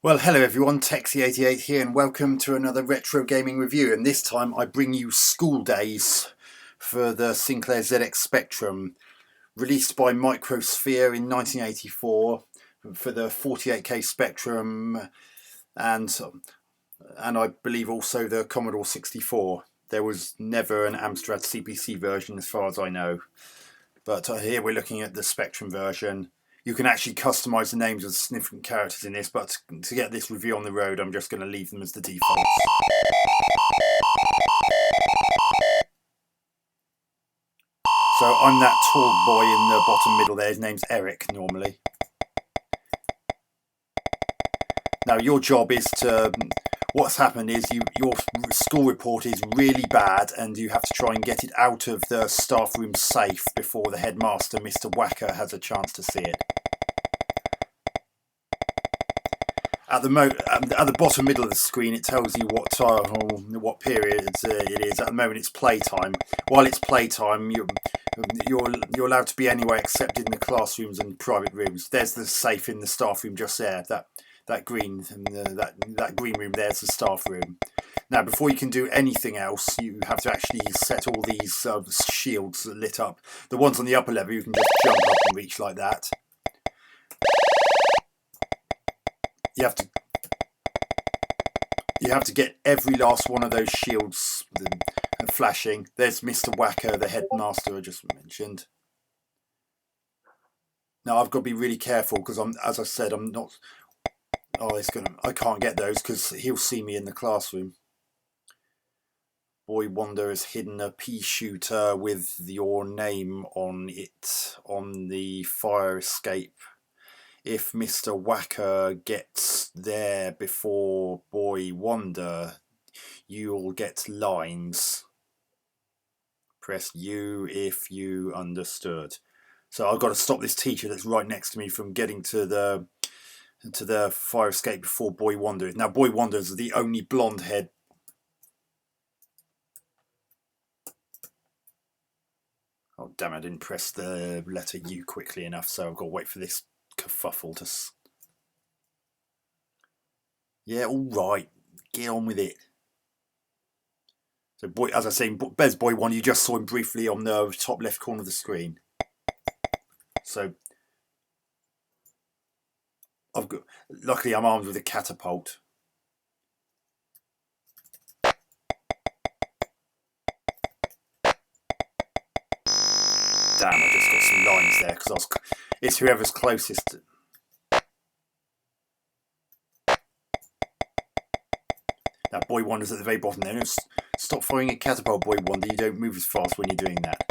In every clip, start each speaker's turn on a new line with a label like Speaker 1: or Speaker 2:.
Speaker 1: Well, hello everyone, Texie88 here and welcome to another retro gaming review, and this time I bring you Skool Daze for the Sinclair ZX Spectrum, released by Microsphere in 1984 for the 48K Spectrum and I believe also the Commodore 64. There was never an Amstrad CPC version as far as I know, but here we're looking at the Spectrum version. You can actually customise the names of the significant characters in this, but to get this review on the road, I'm just going to leave them as the defaults. So I'm that tall boy in the bottom middle there. His name's Eric, normally. Now your job is to... What's happened is your school report is really bad and you have to try and get it out of the staff room safe before the headmaster, Mr Wacker, has a chance to see it. At the bottom middle of the screen, it tells you what period it is. At the moment, it's playtime. While it's playtime, you're allowed to be anywhere except in the classrooms and private rooms. There's the safe in the staff room just there. That green room. There's the staff room. Now, before you can do anything else, you have to actually set all these shields lit up. The ones on the upper level, you can just jump up and reach like that. You have to get every last one of those shields flashing. There's Mr Wacker, the headmaster I just mentioned. Now I've got to be really careful because as I said, I'm not. Oh, I can't get those because he'll see me in the classroom. Boy Wonder has hidden a pea shooter with your name on it on the fire escape. If Mr Wacker gets there before Boy Wonder, you'll get lines. Press U if you understood. So I've got to stop this teacher that's right next to me from getting to the fire escape before Boy Wonder. Now Boy Wonder is the only blonde head. Oh damn, I didn't press the letter U quickly enough, so I've got to wait for this kerfuffle to... Yeah, alright, get on with it. So boy, as I say, there's Boy Wonder. You just saw him briefly on the top left corner of the screen. So luckily I'm armed with a catapult. Damn, I just got some lines there because it's whoever's closest. Now Boy Wonder's at the very bottom there. No, stop firing a catapult, Boy Wonder. You don't move as fast when you're doing that.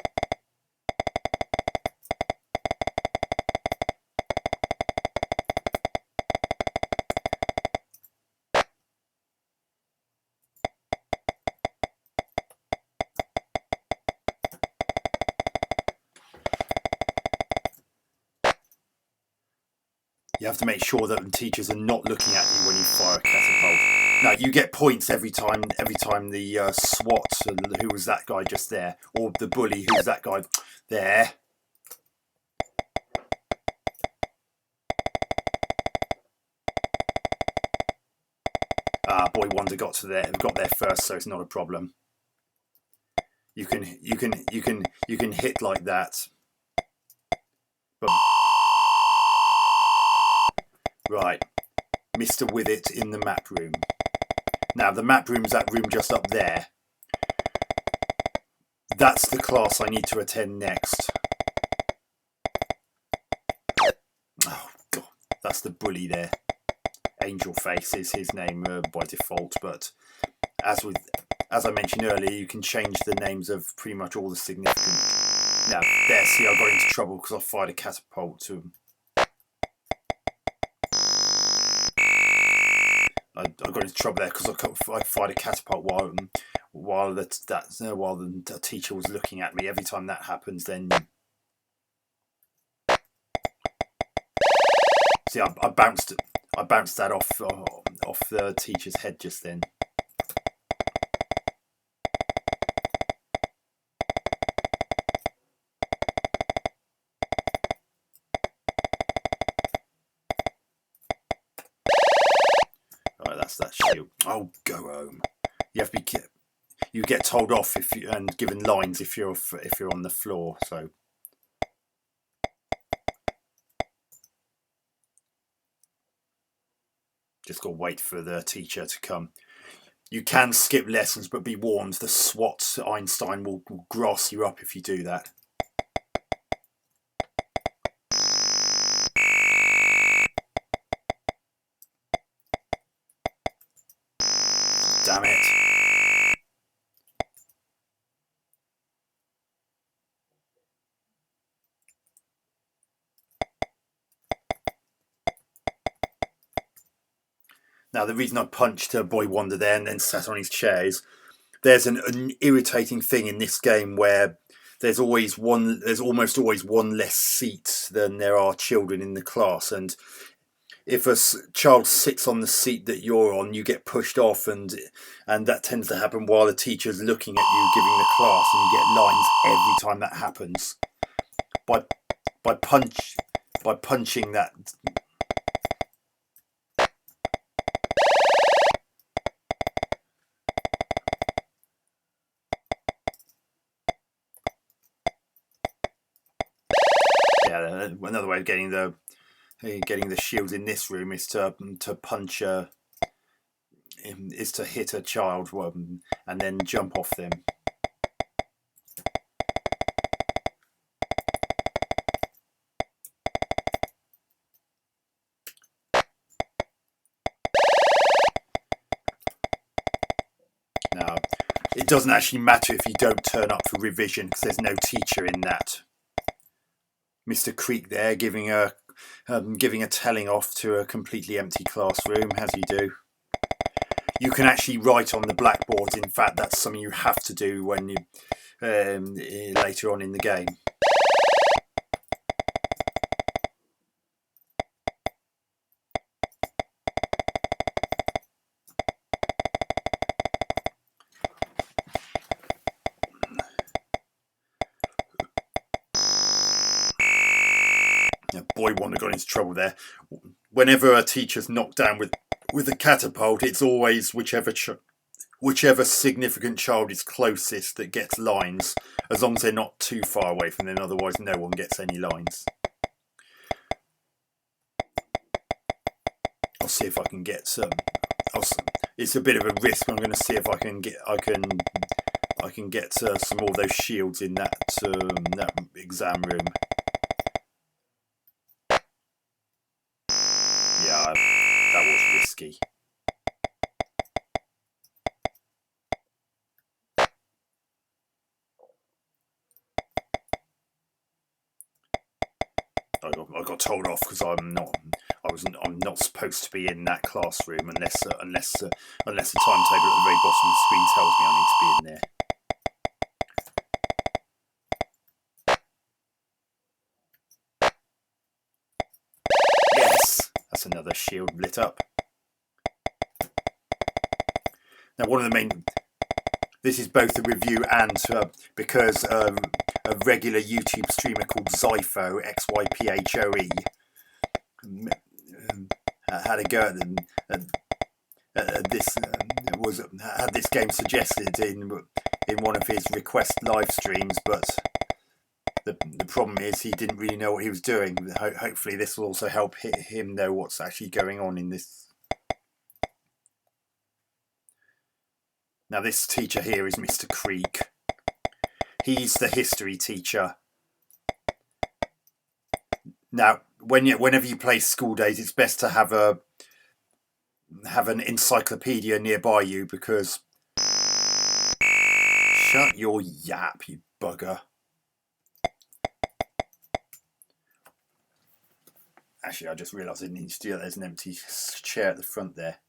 Speaker 1: You have to make sure that the teachers are not looking at you when you fire a catapult. Now you get points every time the SWAT, who was that guy just there, or the bully, who was that guy there. Boy Wonder got there first, so it's not a problem. You can hit like that. But right, Mr With It in the map room. Now the map room's that room just up there. That's the class I need to attend next. Oh god, that's the bully there. Angel Face is his name by default, but as I mentioned earlier, you can change the names of pretty much all the significant. Now there, see, I got into trouble because I fired a catapult to him. I got into trouble there because I fired a catapult while the teacher was looking at me. Every time that happens, then see, I bounced that off the teacher's head just then. That's that shield. Oh, go home. You have to be. You get told off if you and given lines if you're on the floor. So. Just got to wait for the teacher to come. You can skip lessons, but be warned, the SWAT Einstein will grass you up if you do that. Damn it. Now, the reason I punched Boy Wonder there and then sat on his chair is there's an irritating thing in this game where there's almost always one less seat than there are children in the class, and if a child sits on the seat that you're on, you get pushed off, and that tends to happen while the teacher's looking at you giving the class, and you get lines every time that happens. By punching that. Yeah, another way of getting the shields in this room is to punch is to hit a child and then jump off them. Now, it doesn't actually matter if you don't turn up for revision because there's no teacher in that. Mr. Creek there giving a telling off to a completely empty classroom, as you do. You can actually write on the blackboard. In fact, that's something you have to do when you later on in the game. Boy Wonder got into trouble there. Whenever a teacher's knocked down with a catapult, it's always whichever significant child is closest that gets lines, as long as they're not too far away from them, otherwise no one gets any lines. I'll see if I can get some. It's a bit of a risk. I'm going to see if I can get some more of those shields in that exam room. Yeah, that was risky. I got told off because I'm not supposed to be in that classroom unless the timetable at the very bottom of the screen tells me I need to be in there. Yes, that's another shield lit up. Now, one of the main. This is both a review and because a regular YouTube streamer called Zypho, XYPHOE, had a go at this. Had this game suggested in one of his request live streams, but the problem is he didn't really know what he was doing. Hopefully, this will also help him know what's actually going on in this. Now, this teacher here is Mr. Creek. He's the history teacher. Now, whenever you play Skool Daze, it's best to have an encyclopedia nearby you because. Shut your yap, you bugger. Actually, I just realised I didn't need to do that. There's an empty chair at the front there.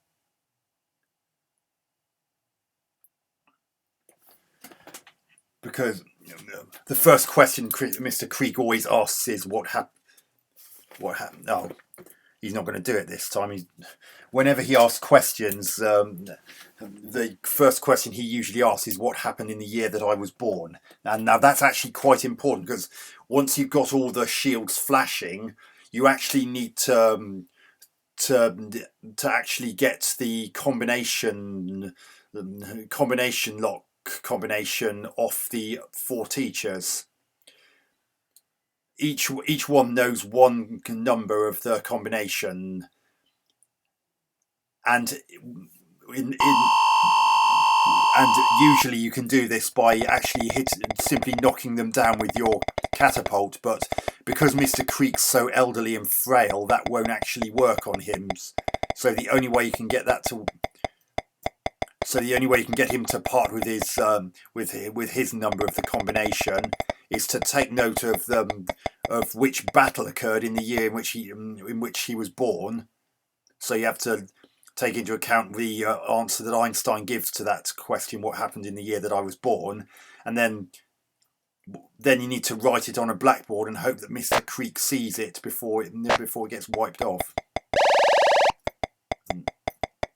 Speaker 1: Because the first question Mr. Creek always asks is what happened. Oh, he's not going to do it this time. Whenever he asks questions, the first question he usually asks is what happened in the year that I was born. And now that's actually quite important because once you've got all the shields flashing, you actually need to to actually get the combination lock combination off the 4 teachers. Each one knows one number of the combination, and usually you can do this by actually simply knocking them down with your catapult, but because Mr. Creek's so elderly and frail, that won't actually work on him. So the only way you can get him to part with his his number of the combination is to take note of which battle occurred in the year in which he was born. So you have to take into account the answer that Einstein gives to that question, what happened in the year that I was born, and then you need to write it on a blackboard and hope that Mr. Creek sees it before it gets wiped off.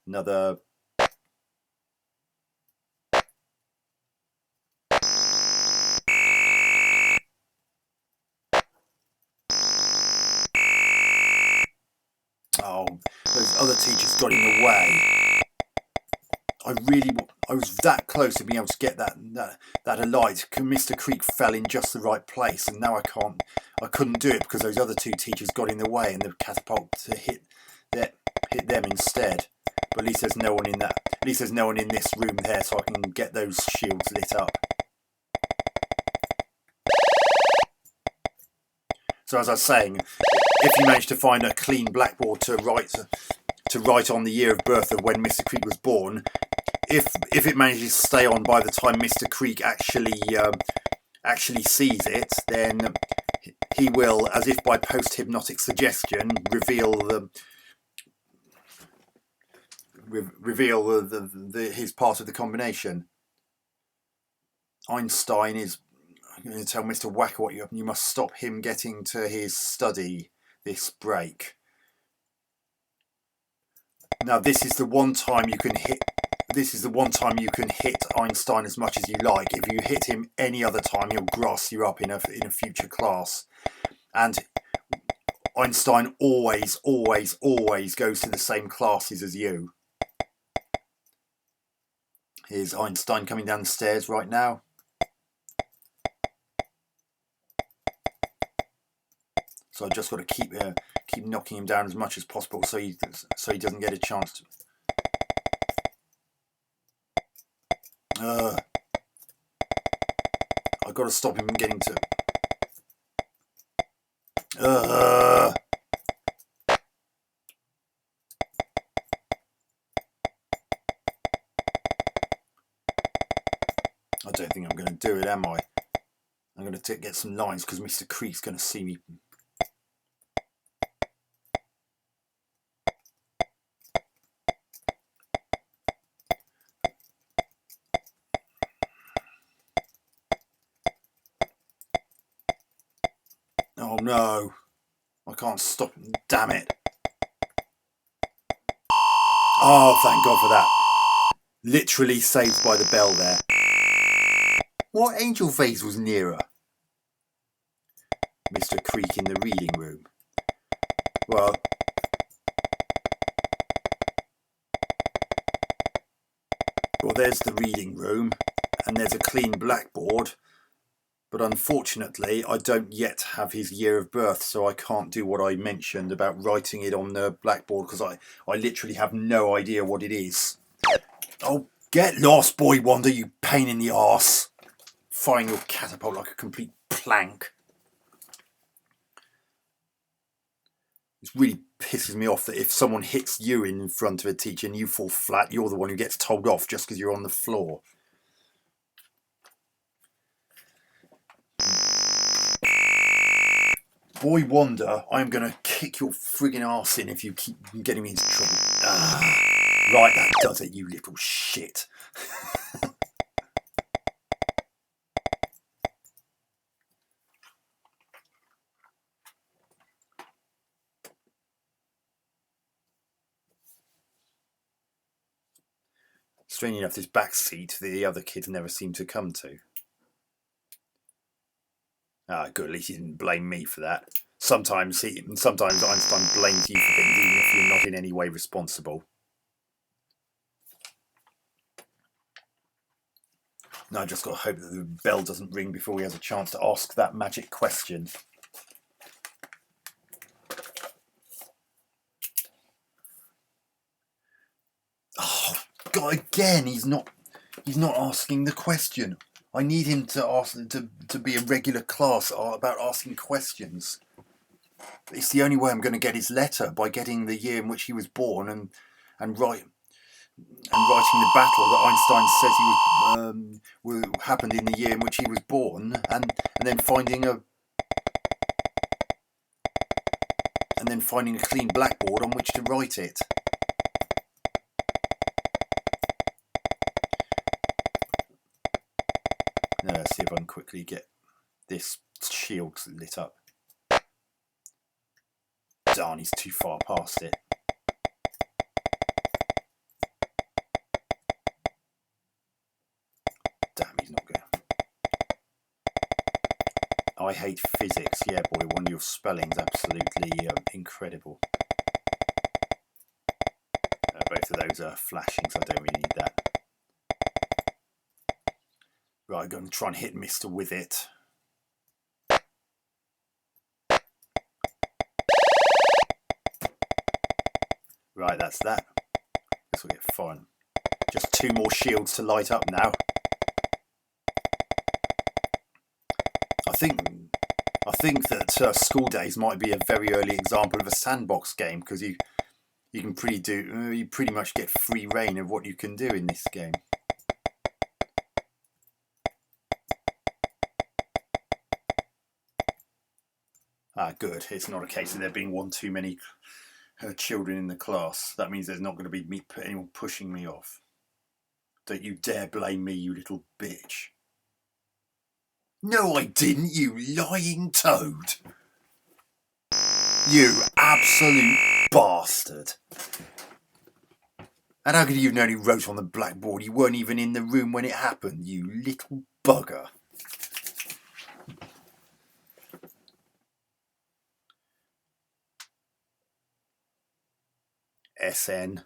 Speaker 1: Another. Oh, those other teachers got in the way. I was that close to being able to get that alight. Mr. Creek fell in just the right place, and now I couldn't do it because those other 2 teachers got in the way, and the catapult hit them instead. But at least there's no one in that. At least there's no one in this room there, so I can get those shields lit up. So as I was saying, if you manage to find a clean blackboard to write on the year of birth of when Mr. Creek was born, if it manages to stay on by the time Mr. Creek actually sees it, then he will, as if by post-hypnotic suggestion, reveal his part of the combination. Einstein is going to tell Mr. Wacker what you must stop him getting to his study this break. Now this is the one time you can hit Einstein as much as you like. If you hit him any other time, he'll grass you up in a future class. And Einstein always goes to the same classes as you. Here's Einstein coming down the stairs right now. So I've just got to keep knocking him down as much as possible, so he doesn't get a chance to. I've got to stop him from getting to. I don't think I'm going to do it, am I? I'm going to get some lines because Mr. Creek's going to see me. Oh no, I can't stop him, damn it. Oh, thank God for that. Literally saved by the bell there. What angel phase was nearer? Mr. Creek in the reading room. Well, there's the reading room, and there's a clean blackboard. But unfortunately, I don't yet have his year of birth, so I can't do what I mentioned about writing it on the blackboard, because I literally have no idea what it is. Oh, get lost, Boy Wonder, you pain in the arse. Firing your catapult like a complete plank. It really pisses me off that if someone hits you in front of a teacher and you fall flat, you're the one who gets told off just because you're on the floor. Boy Wonder, I'm going to kick your friggin' arse in if you keep getting me into trouble. Right, that does it, you little shit. Strange enough, this back seat the other kids never seem to come to. Good, at least he didn't blame me for that. Sometimes Einstein blames you for things even if you're not in any way responsible. Now I just got to hope that the bell doesn't ring before he has a chance to ask that magic question. Oh God! Again, he's not asking the question. I need him to ask to be a regular class about asking questions. It's the only way I'm going to get his letter, by getting the year in which he was born and writing the battle that Einstein says happened in the year in which he was born, and then finding a clean blackboard on which to write it. Now, let's see if I can quickly get this shield lit up. Darn, he's too far past it. Damn, he's not going. I hate physics. Yeah, boy, one of your spelling's absolutely incredible. Both of those are flashing, so I don't really need that. Right, I'm going to try and hit Mr with it. Right, that's that. This will get fun. Just 2 more shields to light up now. I think that Skool Daze might be a very early example of a sandbox game, because you pretty much get free reign of what you can do in this game. Ah, good. It's not a case of there being one too many children in the class. That means there's not going to be anyone pushing me off. Don't you dare blame me, you little bitch. No, I didn't, you lying toad. You absolute bastard. And how could you have known he wrote on the blackboard? You weren't even in the room when it happened, you little bugger. SN.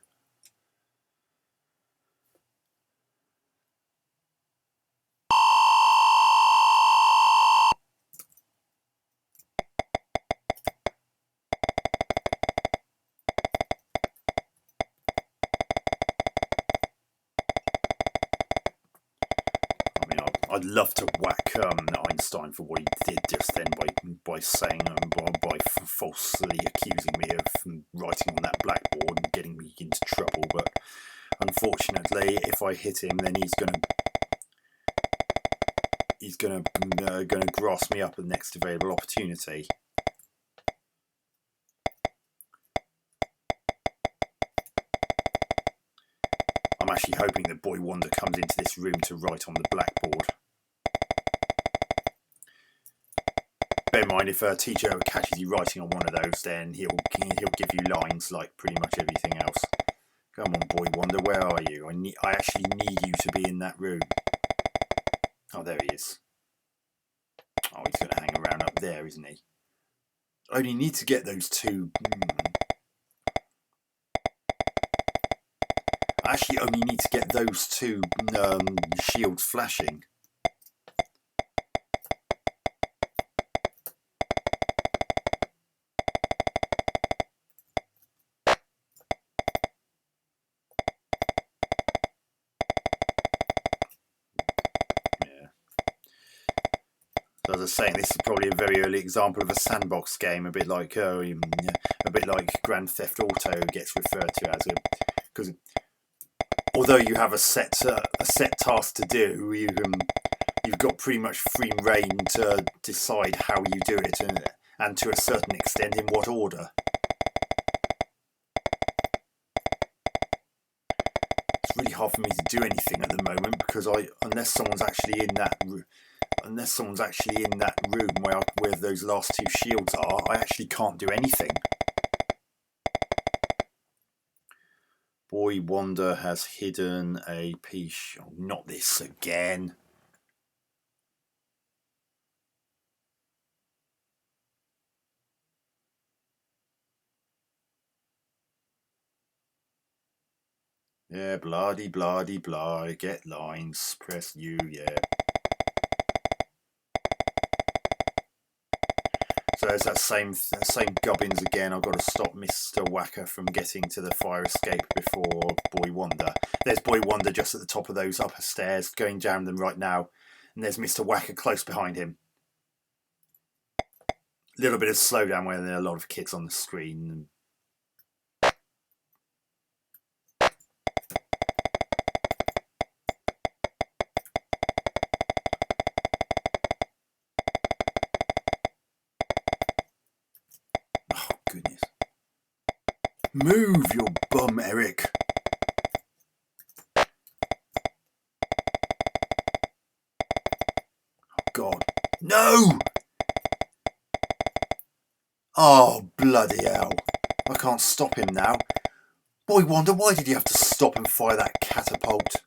Speaker 1: I'd love to whack Einstein for what he did just then by saying by falsely accusing me of writing on that blackboard and getting me into trouble. But unfortunately, if I hit him, then he's gonna grasp me up at the next available opportunity. I'm actually hoping that Boy Wonder comes into this room to write on the blackboard. Bear in mind, if a teacher catches you writing on one of those, then he'll give you lines like pretty much everything else. Come on, Boy Wonder, where are you? I actually need you to be in that room. Oh, there he is. Oh, he's going to hang around up there, isn't he? I only need to get those 2. I actually only need to get those 2 shields flashing. As I was saying, this is probably a very early example of a sandbox game, a bit like Grand Theft Auto gets referred to as, because although you have a set task to do, you've got pretty much free reign to decide how you do it, and to a certain extent in what order. It's really hard for me to do anything at the moment, because unless someone's actually in that room where those last 2 shields are, I actually can't do anything. Boy Wonder has hidden a piece. Oh, not this again. Yeah, blah-de blah-de blah. Get lines. Press U, yeah. So there's that same gubbins again. I've got to stop Mr Wacker from getting to the fire escape before Boy Wonder. There's Boy Wonder just at the top of those upper stairs, going down them right now. And there's Mr Wacker close behind him. A little bit of slowdown when there are a lot of kids on the screen. Oh, goodness. Move, your bum, Eric. God. No! Oh, bloody hell. I can't stop him now. Boy Wonder, why did you have to stop and fire that catapult?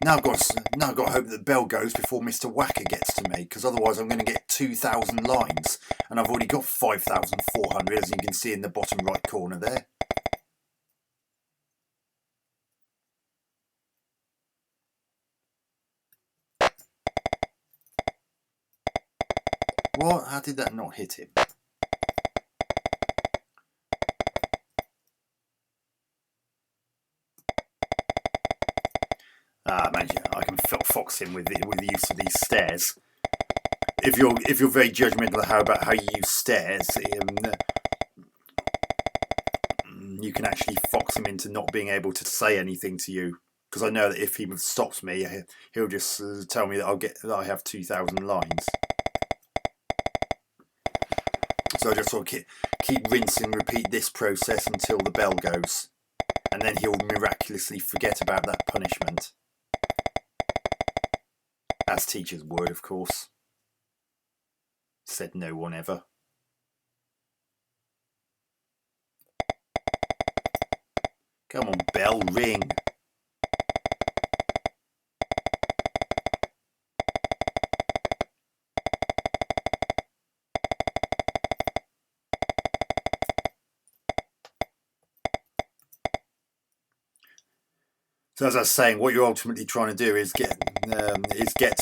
Speaker 1: Now I've got to hope that the bell goes before Mr Wacker gets to me, because otherwise I'm going to get 2,000 lines. And I've already got 5,400, as you can see in the bottom right corner there. What? How did that not hit him? Imagine I can fox him with the use of these stairs. If you're very judgmental about how you use stairs, you can actually fox him into not being able to say anything to you. Because I know that if he stops me, he'll just tell me that I have 2,000 lines. So I just sort of keep rinse and repeat this process until the bell goes, and then he'll miraculously forget about that punishment. As teachers would, of course. Said no one ever. Come on, bell, ring. So as I was saying, what you're ultimately trying to do is get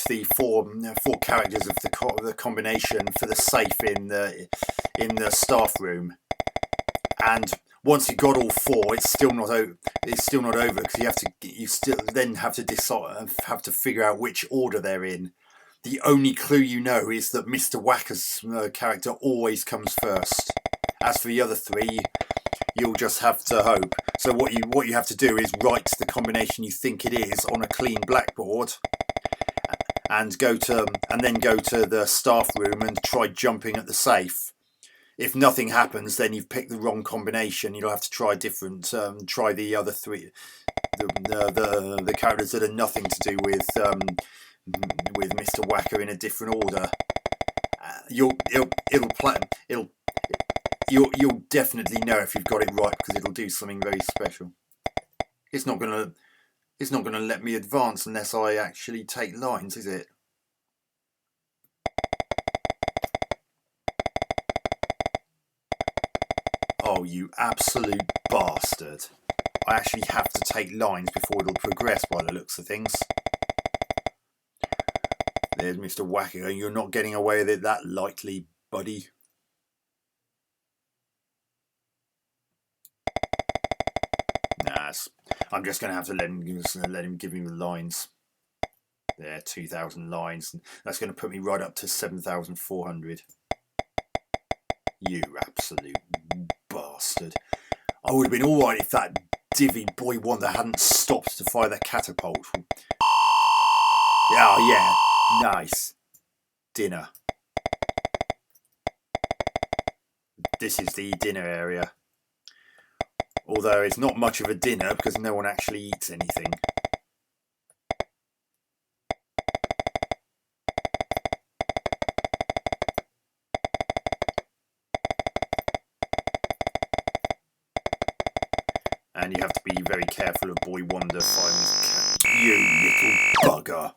Speaker 1: the four characters of the combination for the safe in the staff room, and once you got all four, it's still not over. It's still not over because you still then have to figure out which order they're in. The only clue you know is that Mr Wacker's character always comes first. As for the other three, you'll just have to hope. So what you have to do is write the combination you think it is on a clean blackboard, and then go to the staff room and try jumping at the safe. If nothing happens, then you've picked the wrong combination. You'll have to try try the other three, the characters that are nothing to do with Mr Wacker in a different order. You'll definitely know if you've got it right, because it'll do something very special. It's not gonna let me advance unless I actually take lines, is it? Oh, you absolute bastard. I actually have to take lines before it'll progress by the looks of things. There's Mr Wacker. You're not getting away with it that lightly, buddy. Nah, I'm just going to have to let him give me the lines. There, 2,000 lines. That's going to put me right up to 7,400. You absolute bastard. I would have been alright if that divvy Boy Wonder hadn't stopped to fire that catapult. Oh yeah, nice. Dinner. This is the dinner area. Although it's not much of a dinner because no one actually eats anything. And you have to be very careful of Boy Wonder firing. You little bugger.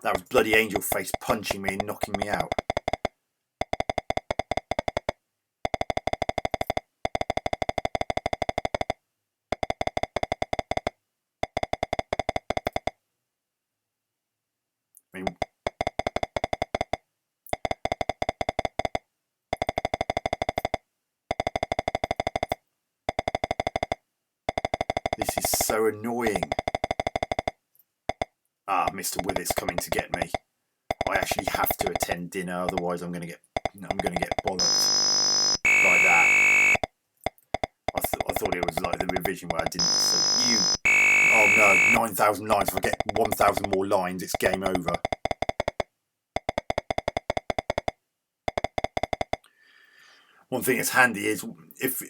Speaker 1: That was bloody Angel Face punching me and knocking me out. so annoying. Ah, Mr Wack's coming to get me. I actually have to attend dinner, otherwise I'm going to get bollocked like that. I thought it was like the revision where I didn't. So you. Oh no, 9,000 lines. If I get 1,000 more lines, it's game over. One thing that's handy is if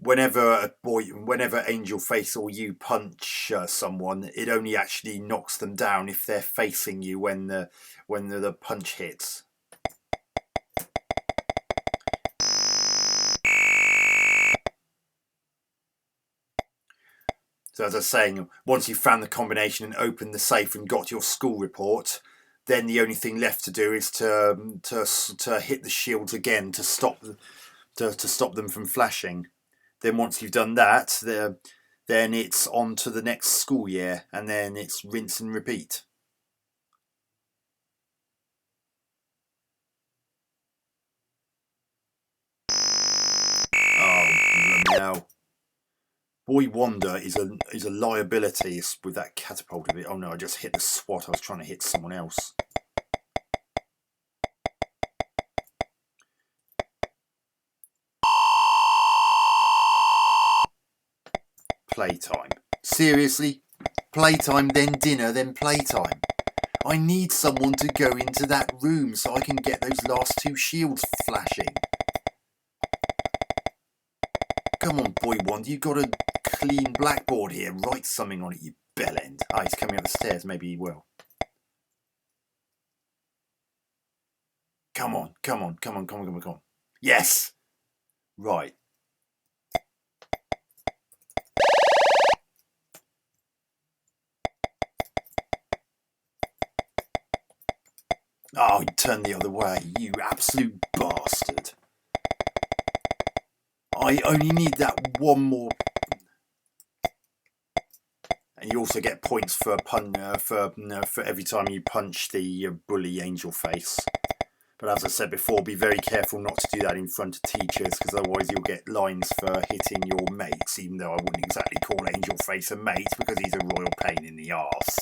Speaker 1: whenever Angel Face or you punch someone, it only actually knocks them down if they're facing you when the punch hits. So as I was saying, once you've found the combination and opened the safe and got your school report, then the only thing left to do is to hit the shields again to stop them from flashing. Then once you've done that, then it's on to the next school year, and then it's rinse and repeat. Oh no. Boy Wonder is a liability with that catapult of it. Oh no, I just hit the SWAT. I was trying to hit someone else. Playtime. Seriously? Playtime, then dinner, then playtime. I need someone to go into that room so I can get those last 2 shields flashing. Come on, Boy Wonder, you've got a clean blackboard here. Write something on it, you bellend. Ah, he's coming up the stairs. Maybe he will. Come on, come on, come on, come on, come on, come on. Yes! Right. Oh, he turned the other way, you absolute bastard. I only need that one more. And you also get points for every time you punch the bully Angel Face. But as I said before, be very careful not to do that in front of teachers, because otherwise you'll get lines for hitting your mates, even though I wouldn't exactly call Angel Face a mate, because he's a royal pain in the arse.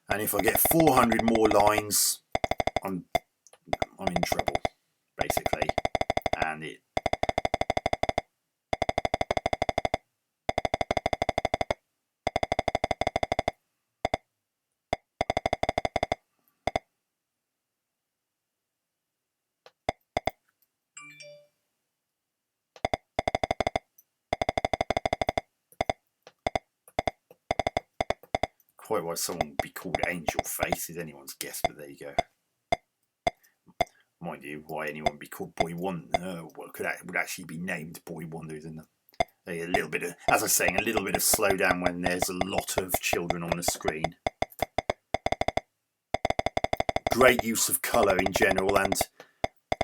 Speaker 1: And if I get 400 more lines, I'm in trouble, basically. And it. Quite why someone would be called Angel Face is anyone's guess, but there you go. Mind you, why anyone would be called Boy Wonder would actually be named Boy Wonder, isn't it? A little bit of, as I was saying, a little bit of slowdown when there's a lot of children on the screen. Great use of colour in general, and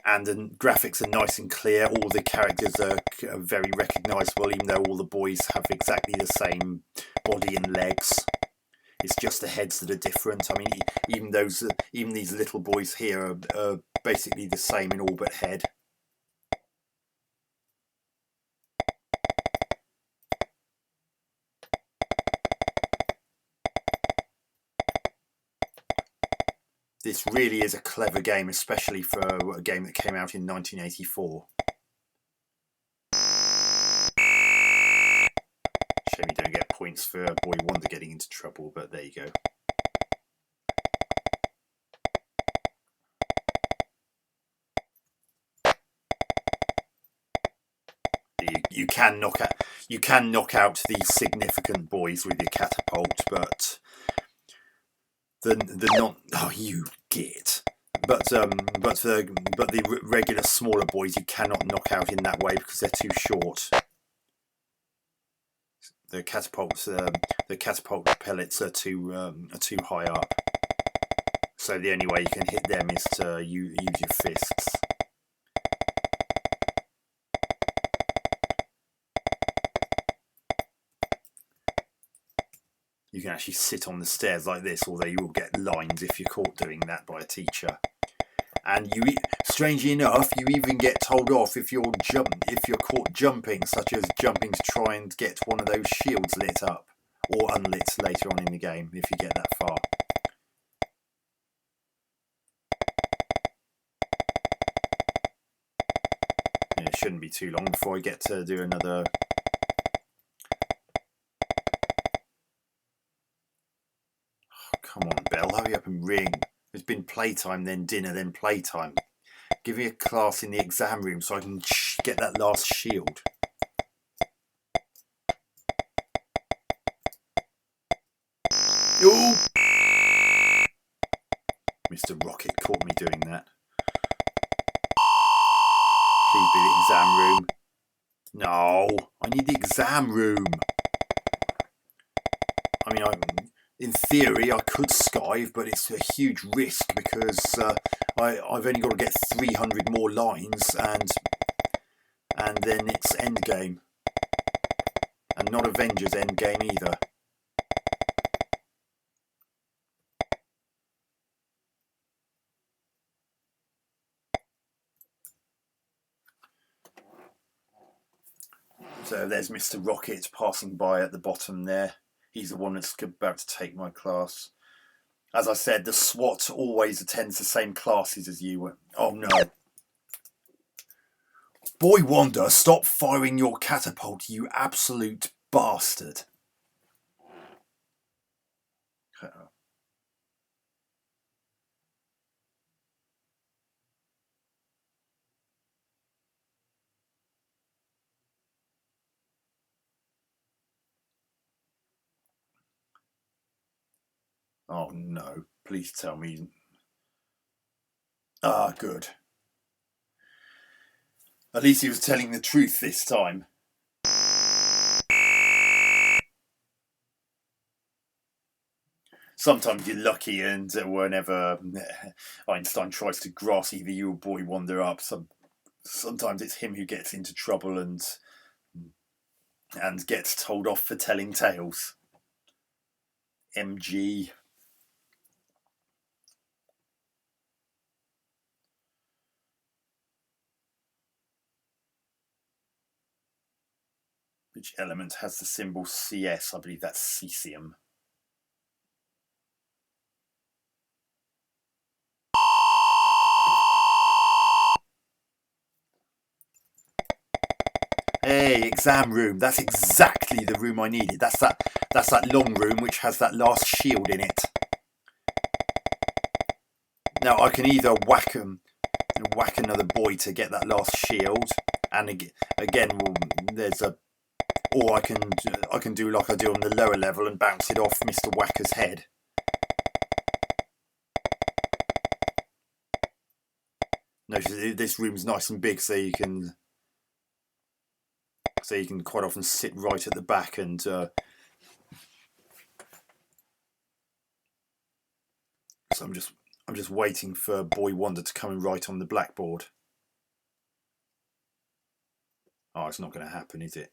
Speaker 1: the graphics are nice and clear. All the characters are very recognisable, even though all the boys have exactly the same body and legs. It's just the heads that are different. I mean, even these little boys here are basically the same in all but head. This really is a clever game, especially for a game that came out in 1984. Shame you don't get points for Boy Wonder getting into trouble, but there you go. You can knock out the significant boys with your catapult, but the not oh you git. But the regular smaller boys you cannot knock out in that way because they're too short. The catapult pellets are too high up. So the only way you can hit them is to use your fists. You can actually sit on the stairs like this, although you will get lines if you're caught doing that by a teacher. And strangely enough, you even get told off if you're caught jumping, such as jumping to try and get one of those shields lit up or unlit later on in the game if you get that far. Yeah, it shouldn't be too long before I get to do another. Oh, come on, Belle, hurry up and ring. It's been playtime, then dinner, then playtime. Give me a class in the exam room so I can get that last shield. Oh! Mr. Rocket caught me doing that. Please be the exam room. No, I need the exam room. I mean, in theory, I could skive, but it's a huge risk because I've only got to get 300 more lines, and then it's endgame, and not Avengers endgame either. So there's Mr. Rocket passing by at the bottom there. He's the one that's about to take my class. As I said, the SWAT always attends the same classes as you. Oh no. Boy Wonder, stop firing your catapult, you absolute bastard. Oh no, please tell me. Ah, good. At least he was telling the truth this time. Sometimes you're lucky, and whenever Einstein tries to grass either you or Boy Wonder up, sometimes it's him who gets into trouble and gets told off for telling tales. MG. Which element has the symbol CS? I believe that's cesium. Hey, exam room. That's exactly the room I needed. That's that long room which has that last shield in it. Now I can either whack another boy to get that last shield, and again, there's a, or I can do like I do on the lower level and bounce it off Mr. Wacker's head. Notice this room's nice and big, so you can quite often sit right at the back and so I'm just waiting for Boy Wonder to come and write on the blackboard. Oh, it's not going to happen, is it?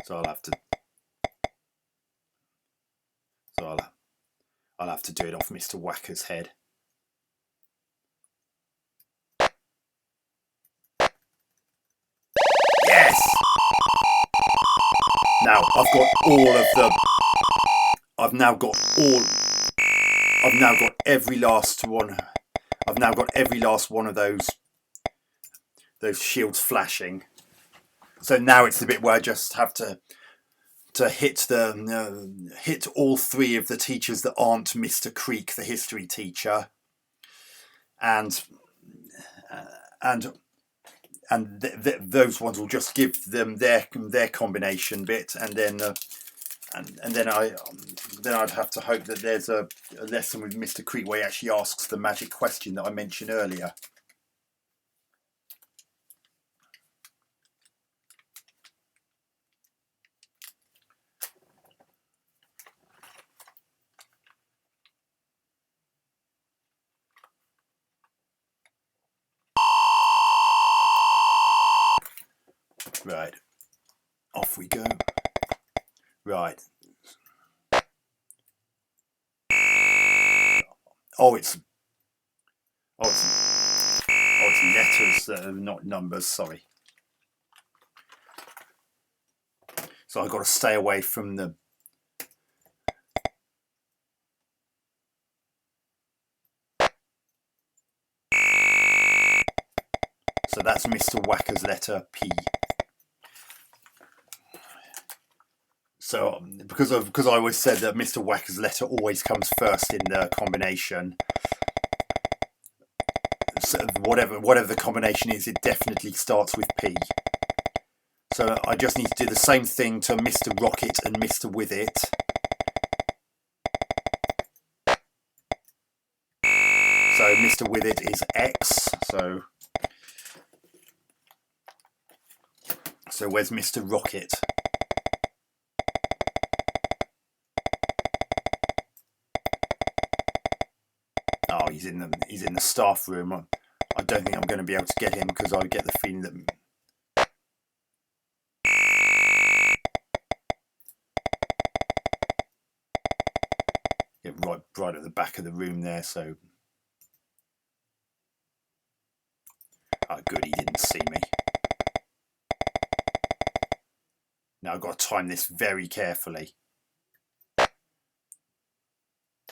Speaker 1: So I'll have to I'll have to do it off Mr. Wacker's head. Yes! Now I've got all of them. I've now got every last one. I've now got every last one of those shields flashing. So now it's the bit where I just have to hit hit all three of the teachers that aren't Mr. Creek, the history teacher, and those ones will just give them their combination bit, and then I'd have to hope that there's a lesson with Mr. Creek where he actually asks the magic question that I mentioned earlier. Right, off we go. Right. Oh, it's letters, not numbers. Sorry. So I've got to stay away from the. So that's Mr. Wacker's letter P. So because I always said that Mr. Wacker's letter always comes first in the combination. So whatever the combination is, it definitely starts with P. So I just need to do the same thing to Mr. ROCKITT and Mr. With-it. So Mr. With-it is X. So where's Mr. ROCKITT? Oh, he's in the staff room. I don't think I'm going to be able to get him because I get the feeling that. Yeah, right at the back of the room there. So. Oh, good, he didn't see me. Now I've got to time this very carefully.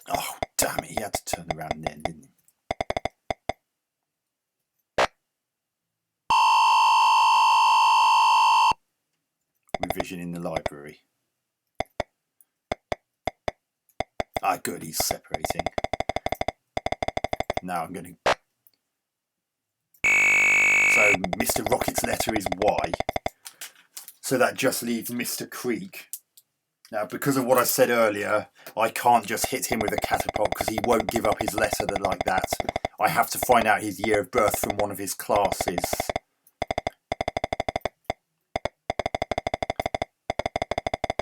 Speaker 1: Oh, damn it, he had to turn around then, didn't he? Revision in the library. Ah, good, he's separating. Now I'm going to... So Mr. ROCKITT's letter is Y. So that just leaves Mr. Creek. Now, because of what I said earlier, I can't just hit him with a catapult because he won't give up his letter like that. I have to find out his year of birth from one of his classes.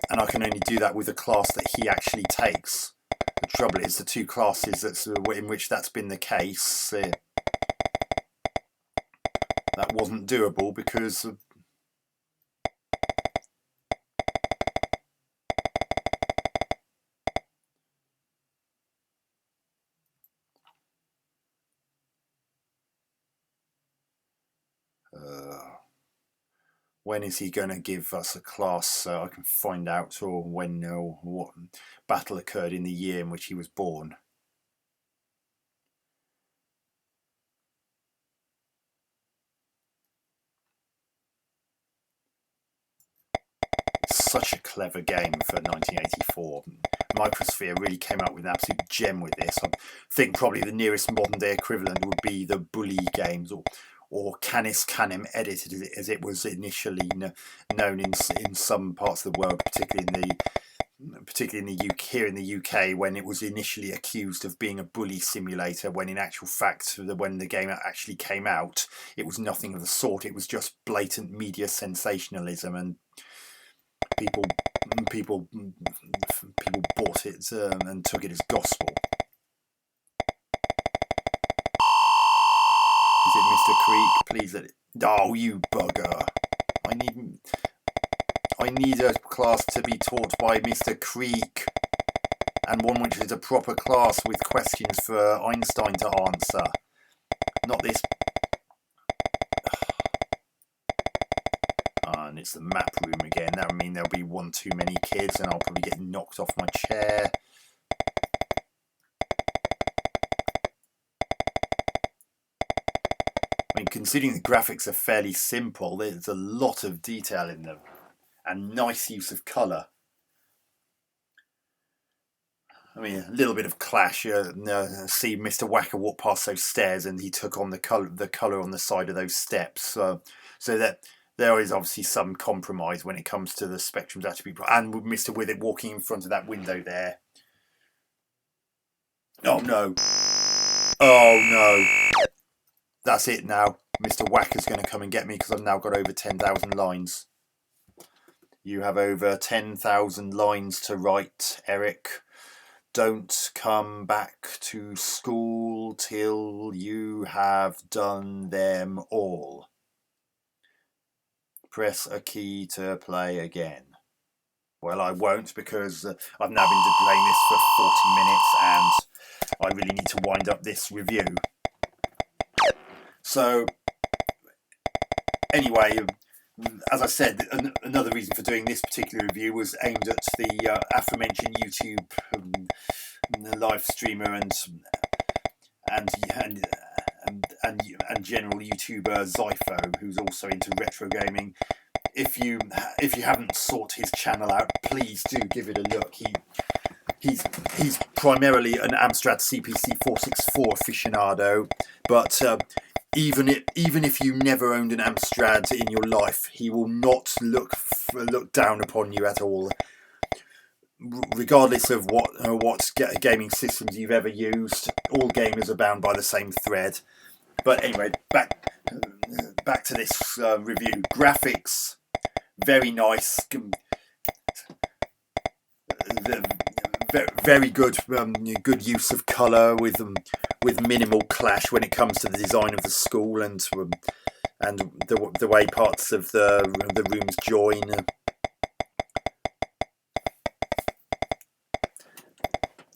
Speaker 1: And I can only do that with a class that he actually takes. The trouble is the two classes in which that's been the case, that wasn't doable because of when is he going to give us a class so I can find out or when or what battle occurred in the year in which he was born. Such a clever game for 1984. Microsphere really came out with an absolute gem with this. I think probably the nearest modern day equivalent would be the Bully games or Canis Canem edited as it was initially known in some parts of the world, particularly in the UK, here in the UK, when it was initially accused of being a bully simulator, when in actual fact, when the game actually came out, it was nothing of the sort. It was just blatant media sensationalism, and people bought it and took it as gospel. Is it Mr. Creek? Please let it. Oh, you bugger! I need a class to be taught by Mr. Creek, and one which is a proper class with questions for Einstein to answer. Not this. And it's the map room again. That would mean there'll be one too many kids and I'll probably get knocked off my chair. I mean, considering the graphics are fairly simple, there's a lot of detail in them and nice use of colour. I mean, a little bit of clash. See Mr. Wacker walk past those stairs and he took on the colour on the side of those steps. So that there is obviously some compromise when it comes to the spectrum's attribute. And with Mr. With-it walking in front of that window there. Oh no. Oh no. That's it now. Mr. Wacker's going to come and get me because I've now got over 10,000 lines. You have over 10,000 lines to write, Eric. Don't come back to school till you have done them all. Press a key to play again. Well, I won't because I've now been playing this for 40 minutes and I really need to wind up this review. So anyway, as I said, another reason for doing this particular review was aimed at the aforementioned YouTube live streamer and general YouTuber Zypho, who's also into retro gaming. If you haven't sought his channel out, please do give it a look. He's primarily an Amstrad CPC 464 aficionado, but even if you never owned an Amstrad in your life, he will not look down upon you at all, regardless of what gaming systems you've ever used. All gamers are bound by the same thread. But anyway, back to this review. Graphics, very nice. Very good, good use of colour with minimal clash when it comes to the design of the school and the way parts of the rooms join.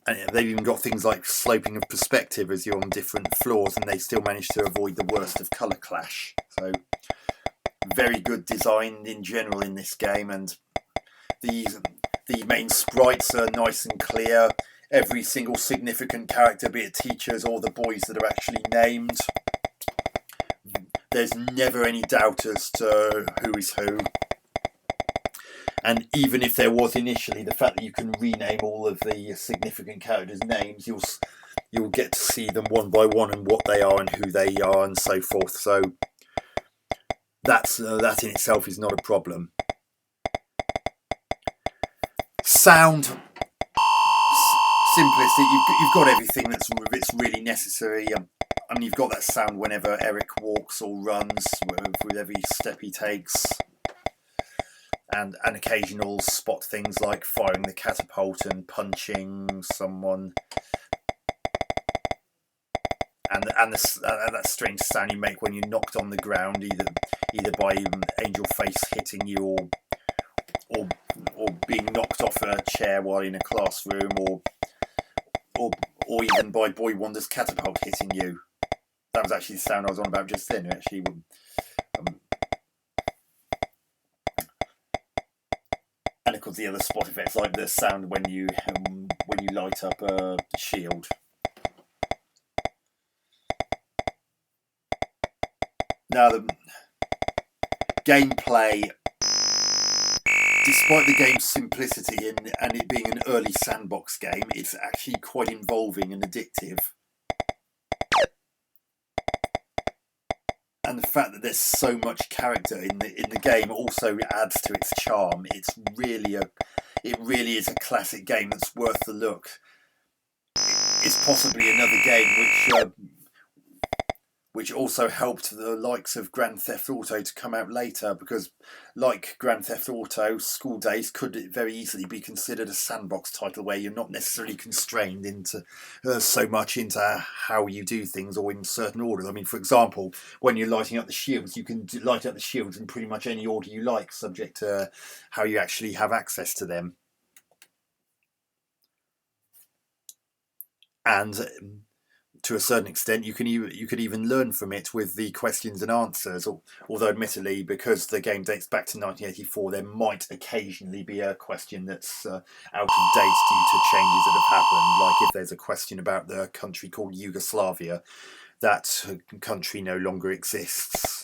Speaker 1: And they've even got things like sloping of perspective as you're on different floors, and they still manage to avoid the worst of colour clash. So very good design in general in this game, and the main sprites are nice and clear. Every single significant character, be it teachers or the boys that are actually named, there's never any doubt as to who is who. And even if there was initially, the fact that you can rename all of the significant characters' names, you'll get to see them one by one and what they are and who they are and so forth. So that in itself is not a problem. Sound, simplistic. You've got everything that's really necessary. I mean, you've got that sound whenever Eric walks or runs, with every step he takes, and occasional spot things like firing the catapult and punching someone, and that strange sound you make when you're knocked on the ground, either by Angel Face hitting you or being knocked off a chair while in a classroom, or even by Boy Wonder's catapult hitting you. That was actually the sound I was on about just then. Actually, and of course the other spot effects, like the sound when you light up a shield. Now the gameplay, despite the game's simplicity and it being an early sandbox game, it's actually quite involving and addictive. And the fact that there's so much character in the game also adds to its charm. It really is a classic game that's worth the look. It's possibly another game which also helped the likes of Grand Theft Auto to come out later, because like Grand Theft Auto, Skool Daze could very easily be considered a sandbox title where you're not necessarily constrained into so much into how you do things or in certain orders. I mean, for example, when you're lighting up the shields, you can light up the shields in pretty much any order you like, subject to how you actually have access to them. And to a certain extent, you could even learn from it with the questions and answers. Although, admittedly, because the game dates back to 1984, there might occasionally be a question that's out of date due to changes that have happened. Like if there's a question about the country called Yugoslavia, that country no longer exists.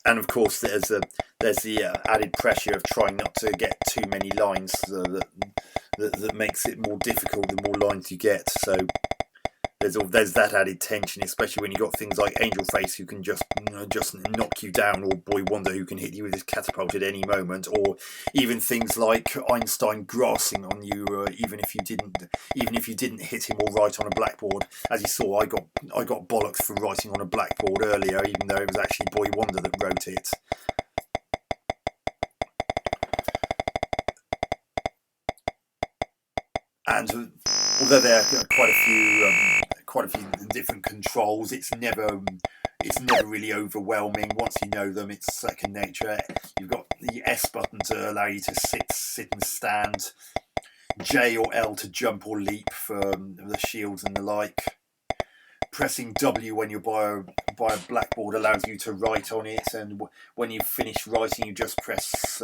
Speaker 1: And of course, there's the added pressure of trying not to get too many lines that makes it more difficult the more lines you get. So there's that added tension, especially when you got things like Angel Face who can just knock you down, or Boy Wonder who can hit you with his catapult at any moment, or even things like Einstein grassing on you, even if you didn't hit him or write on a blackboard. As you saw, I got bollocks for writing on a blackboard earlier, even though it was actually Boy Wonder that wrote it. And although there are quite a few different controls, it's never really overwhelming. Once you know them, it's second nature. You've got the S button to allow you to sit and stand. J or L to jump or leap for the shields and the like. Pressing W when you're by a blackboard allows you to write on it, and when you've finished writing, you just press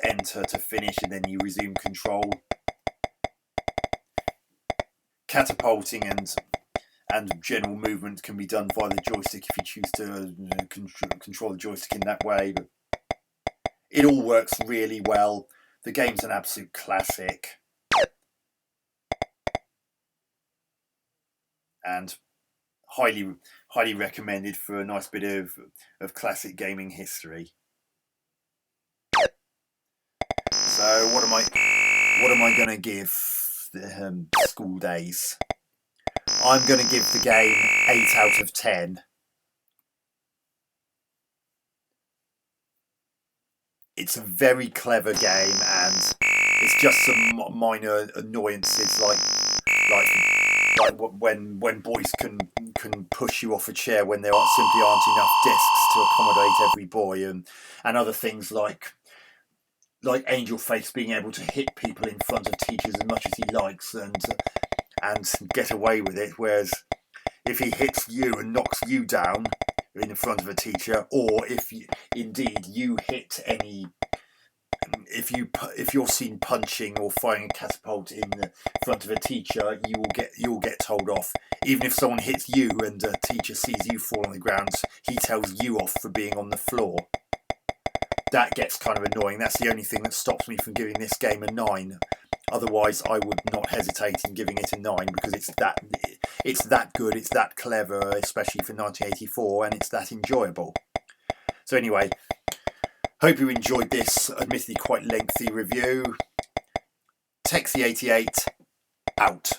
Speaker 1: enter to finish, and then you resume control. Catapulting and general movement can be done via the joystick if you choose to control the joystick in that way. But it all works really well. The game's an absolute classic. And highly recommended for a nice bit of classic gaming history. So what am I going to give Skool Daze? I'm going to give the game 8 out of 10. It's a very clever game, and it's just some minor annoyances like when boys can push you off a chair when there simply aren't enough desks to accommodate every boy, and other things like Angel Face being able to hit people in front of teachers as much as he likes and get away with it, whereas if he hits you and knocks you down in front of a teacher, or if indeed you hit any, if you're seen punching or firing a catapult in the front of a teacher, you'll get told off. Even if someone hits you and a teacher sees you fall on the ground, he tells you off for being on the floor. That gets kind of annoying. That's the only thing that stops me from giving this game a 9. Otherwise, I would not hesitate in giving it a 9, because it's that good, it's that clever, especially for 1984, and it's that enjoyable. So anyway, hope you enjoyed this admittedly quite lengthy review. Texie88 out.